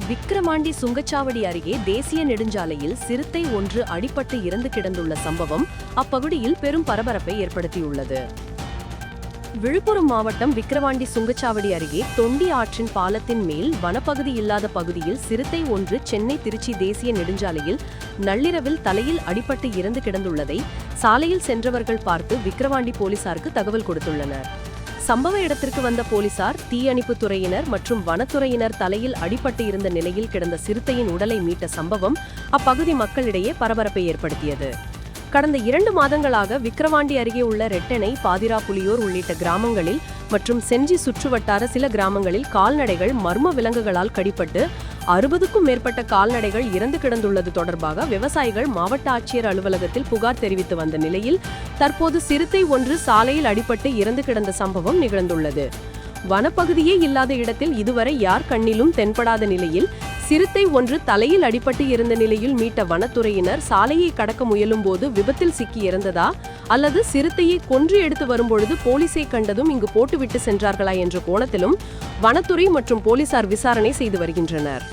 விக்கிரவாண்டி சுங்கச்சாவடி அருகே தேசிய நெடுஞ்சாலையில் சிறுத்தை ஒன்று அடிபட்டு இறந்து கிடந்துள்ள சம்பவம் அப்பகுதியில் பெரும் பரபரப்பை ஏற்படுத்தியுள்ளது. விழுப்புரம் மாவட்டம் விக்கிரவாண்டி சுங்கச்சாவடி அருகே தொண்டி ஆற்றின் பாலத்தின் மேல் வனப்பகுதி இல்லாத பகுதியில் சிறுத்தை ஒன்று சென்னை திருச்சி தேசிய நெடுஞ்சாலையில் நள்ளிரவில் தலையில் அடிபட்டு இறந்து கிடந்துள்ளதை சாலையில் சென்றவர்கள் பார்த்து விக்கிரவாண்டி போலீசாருக்கு தகவல் கொடுத்துள்ளனர். சம்பவ இடத்திற்கு வந்த போலீசார், தீயணைப்புத் துறையினர் மற்றும் வனத்துறையினர் தலையில் அடிபட்டு இருந்த நிலையில் கிடந்த சிறுத்தையின் உடலை மீட்ட சம்பவம் அப்பகுதி மக்களிடையே பரபரப்பை ஏற்படுத்தியது. கடந்த 2 மாதங்களாக விக்கிரவாண்டி அருகே உள்ள ரெட்டெனை, பாதிராப்புலியூர் உள்ளிட்ட கிராமங்களில் மற்றும் செஞ்சி சுற்றுவட்டார சில கிராமங்களில் கால்நடைகள் மர்ம விலங்குகளால் கடிபட்டு 60க்கும் மேற்பட்ட கால்நடைகள் இறந்து கிடந்துள்ளது தொடர்பாக விவசாயிகள் மாவட்ட ஆட்சியர் அலுவலகத்தில் புகார் தெரிவித்து வந்த நிலையில் தற்போது சிறுத்தை ஒன்று சாலையில் அடிபட்டு இறந்து கிடந்த சம்பவம் நிகழ்ந்துள்ளது. வனப்பகுதியே இல்லாத இடத்தில் இதுவரை யார் கண்ணிலும் தென்படாத நிலையில் சிறுத்தை ஒன்று தலையில் அடிபட்டு இருந்த நிலையில் மீட்ட வனத்துறையினர் சாலையை கடக்க முயலும் போது விபத்தில் சிக்கி இறந்ததா அல்லது சிறுத்தையை கொன்று எடுத்து வரும்பொழுது போலீசை கண்டதும் இங்கு போட்டுவிட்டு சென்றார்களா என்ற கோணத்திலும் வனத்துறை மற்றும் போலீசார் விசாரணை செய்து வருகின்றனர்.